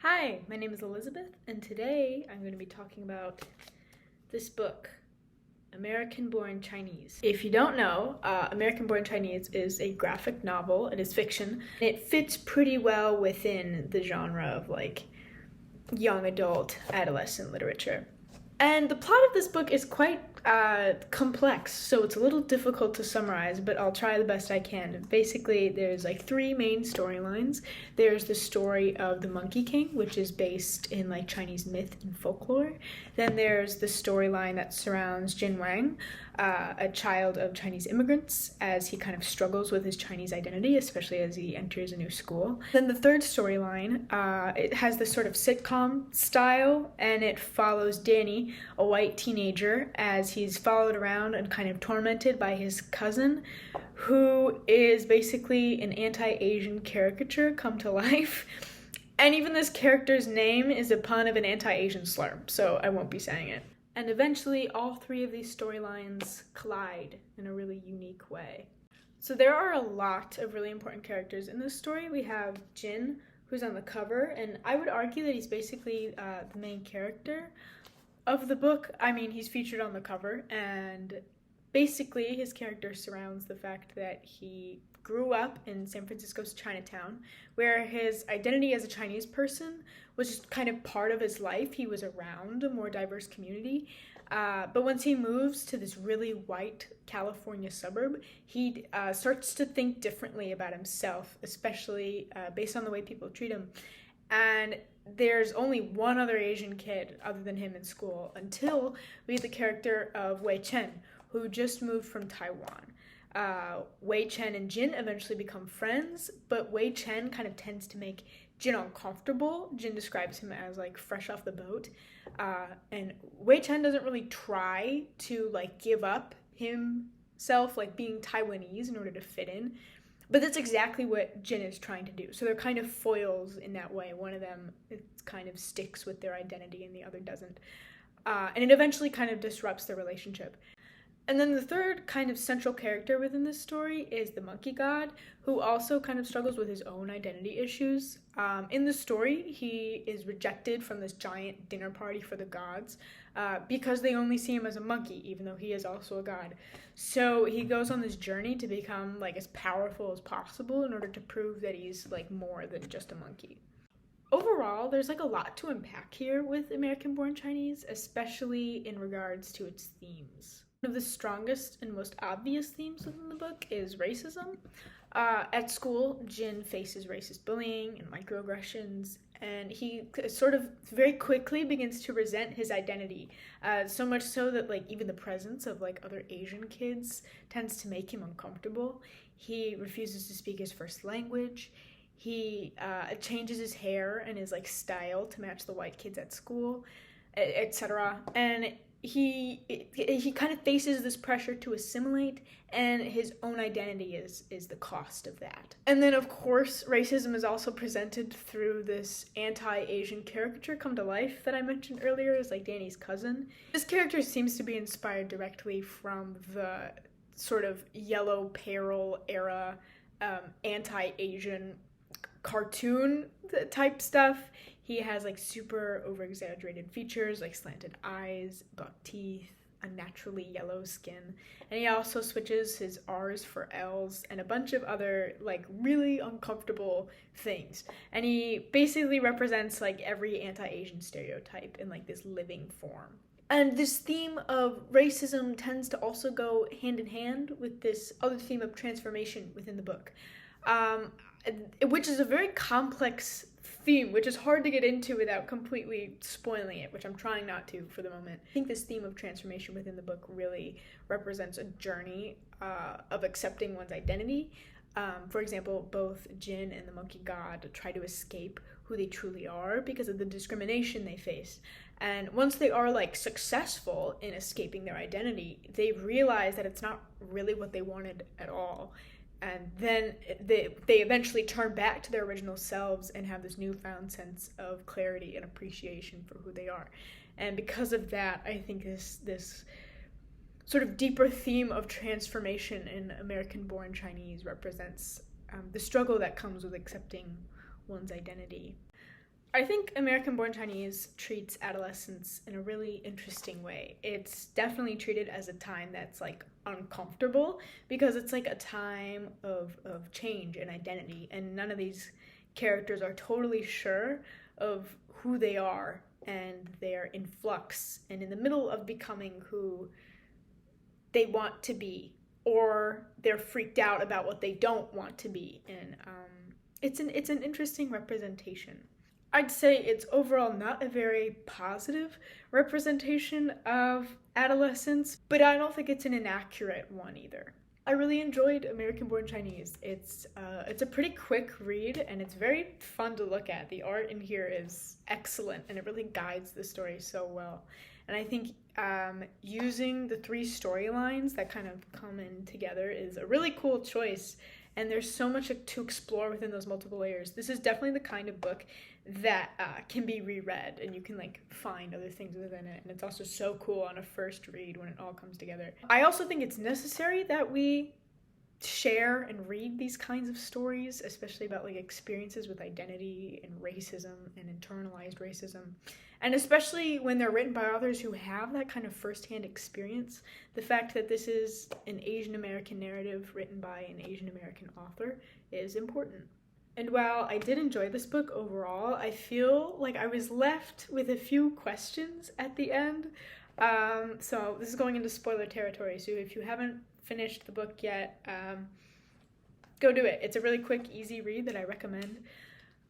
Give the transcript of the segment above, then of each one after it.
Hi, my name is Elizabeth, and today I'm going to be talking about this book, American Born Chinese. If you don't know, American Born Chinese is a graphic novel. It is fiction. It fits pretty well within the genre of young adult, adolescent literature. And the plot of this book is quite complex, so it's a little difficult to summarize, but I'll try the best I can. Basically, there's three main storylines. There's the story of the Monkey King, which is based in Chinese myth and folklore. Then there's the storyline that surrounds Jin Wang, a child of Chinese immigrants, as he kind of struggles with his Chinese identity, especially as he enters a new school. Then the third storyline, it has this sort of sitcom style, and it follows Danny, a white teenager, as he's followed around and kind of tormented by his cousin, who is basically an anti-Asian caricature come to life. And even this character's name is a pun of an anti-Asian slur, so I won't be saying it. And eventually, all three of these storylines collide in a really unique way. So there are a lot of really important characters in this story. We have Jin, who's on the cover, and I would argue that he's basically the main character of the book. I mean, he's featured on the cover, and basically his character surrounds the fact that he grew up in San Francisco's Chinatown, where his identity as a Chinese person was just kind of part of his life. He was around a more diverse community. But once he moves to this really white California suburb, he starts to think differently about himself, especially based on the way people treat him. And there's only one other Asian kid other than him in school until we have the character of Wei Chen, who just moved from Taiwan. Wei Chen and Jin eventually become friends, but Wei Chen kind of tends to make Jin uncomfortable. Jin describes him as fresh off the boat, and Wei Chen doesn't really try to give up himself being Taiwanese in order to fit in, but that's exactly what Jin is trying to do. So they're kind of foils in that way. One of them kind of sticks with their identity and the other doesn't, and it eventually kind of disrupts their relationship. And then the third kind of central character within this story is the monkey god, who also kind of struggles with his own identity issues. In the story, he is rejected from this giant dinner party for the gods because they only see him as a monkey, even though he is also a god. So he goes on this journey to become as powerful as possible in order to prove that he's more than just a monkey. Overall, there's a lot to unpack here with American Born Chinese, especially in regards to its themes. One of the strongest and most obvious themes within the book is racism. At school, Jin faces racist bullying and microaggressions, and he sort of very quickly begins to resent his identity, so much so that even the presence of other Asian kids tends to make him uncomfortable. He refuses to speak his first language. He changes his hair and his style to match the white kids at school, etc. And he kind of faces this pressure to assimilate, and his own identity is the cost of that. And then, of course, racism is also presented through this anti-Asian caricature come to life that I mentioned earlier, is Danny's cousin. This character seems to be inspired directly from the sort of Yellow Peril era anti-Asian cartoon type stuff. He has super over exaggerated features slanted eyes, buck teeth, unnaturally yellow skin, and he also switches his R's for L's and a bunch of other really uncomfortable things. And he basically represents every anti-Asian stereotype in this living form. And this theme of racism tends to also go hand in hand with this other theme of transformation within the book, which is a very complex theme, which is hard to get into without completely spoiling it, which I'm trying not to for the moment. I think this theme of transformation within the book really represents a journey of accepting one's identity. For example, both Jin and the monkey god try to escape who they truly are because of the discrimination they face. And once they are successful in escaping their identity, they realize that it's not really what they wanted at all. And then they eventually turn back to their original selves and have this newfound sense of clarity and appreciation for who they are. And because of that, I think this sort of deeper theme of transformation in American Born Chinese represents the struggle that comes with accepting one's identity. I think American Born Chinese treats adolescence in a really interesting way. It's definitely treated as a time that's like uncomfortable because it's like a time of change and identity, and none of these characters are totally sure of who they are, and they're in flux and in the middle of becoming who they want to be, or they're freaked out about what they don't want to be. And it's an interesting representation. I'd say it's overall not a very positive representation of adolescence, but I don't think it's an inaccurate one either. I really enjoyed American Born Chinese. It's a pretty quick read, and it's very fun to look at. The art in here is excellent, and it really guides the story so well. And I think using the three storylines that kind of come in together is a really cool choice. And there's so much to explore within those multiple layers. This is definitely the kind of book that can be reread, and you can like find other things within it. And it's also so cool on a first read when it all comes together. I also think it's necessary that we share and read these kinds of stories, especially about like experiences with identity and racism and internalized racism. And especially when they're written by authors who have that kind of firsthand experience, the fact that this is an Asian American narrative written by an Asian American author is important. And while I did enjoy this book overall, I feel like I was left with a few questions at the end. So this is going into spoiler territory, so if you haven't finished the book yet, go do it. It's a really quick, easy read that I recommend.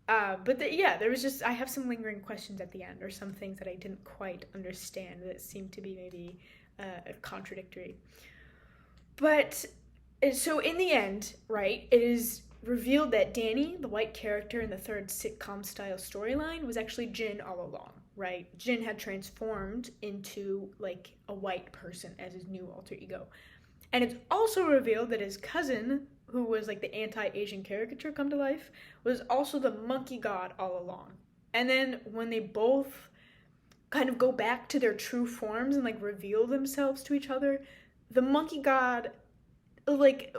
There was just, I have some lingering questions at the end, or some things that I didn't quite understand that seemed to be maybe contradictory. But, so in the end, right, it is revealed that Danny, the white character in the third sitcom-style storyline, was actually Jin all along, right? Jin had transformed into, like, a white person as his new alter ego. And it's also revealed that his cousin, who was like the anti-Asian caricature come to life, was also the monkey god all along. And then when they both kind of go back to their true forms and like reveal themselves to each other, the monkey god, like,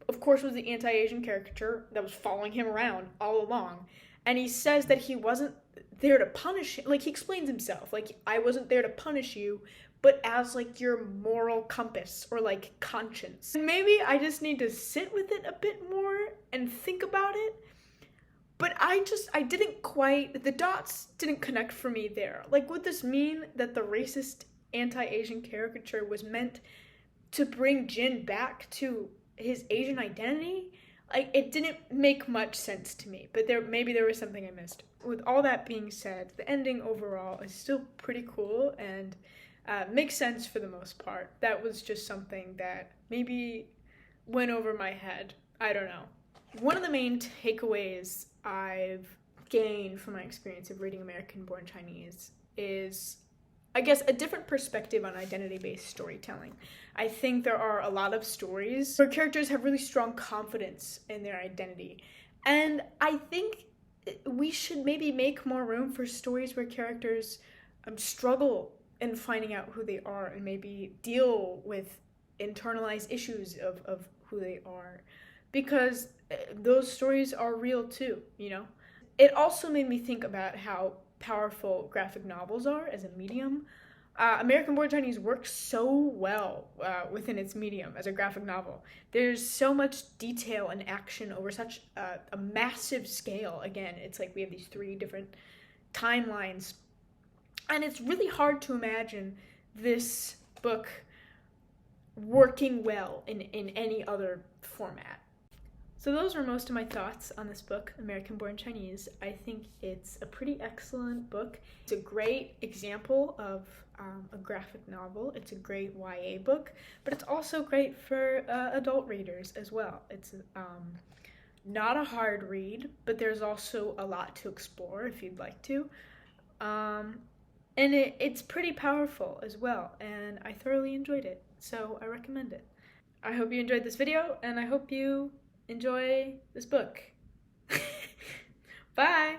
of course, was the anti-Asian caricature that was following him around all along. And he says that he wasn't there to punish him. Like, he explains himself, like, I wasn't there to punish you, but as like your moral compass or like conscience. Maybe I just need to sit with it a bit more and think about it. But I didn't quite, the dots didn't connect for me there. Like, would this mean that the racist anti-Asian caricature was meant to bring Jin back to his Asian identity? Like, it didn't make much sense to me, but maybe there was something I missed. With all that being said, the ending overall is still pretty cool and makes sense for the most part. That was just something that maybe went over my head. I don't know. One of the main takeaways I've gained from my experience of reading American Born Chinese is, I guess, a different perspective on identity-based storytelling. I think there are a lot of stories where characters have really strong confidence in their identity. And I think we should maybe make more room for stories where characters struggle in finding out who they are and maybe deal with internalized issues of who they are. Because those stories are real too, you know? It also made me think about how powerful graphic novels are as a medium. American Born Chinese works so well within its medium as a graphic novel. There's so much detail and action over such a massive scale. Again, it's like we have these three different timelines. And it's really hard to imagine this book working well in any other format. So those were most of my thoughts on this book, American Born Chinese. I think it's a pretty excellent book. It's a great example of a graphic novel. It's a great YA book, but it's also great for adult readers as well. It's not a hard read, but there's also a lot to explore if you'd like to. And it's pretty powerful as well, and I thoroughly enjoyed it, so I recommend it. I hope you enjoyed this video, and I hope you enjoy this book. Bye!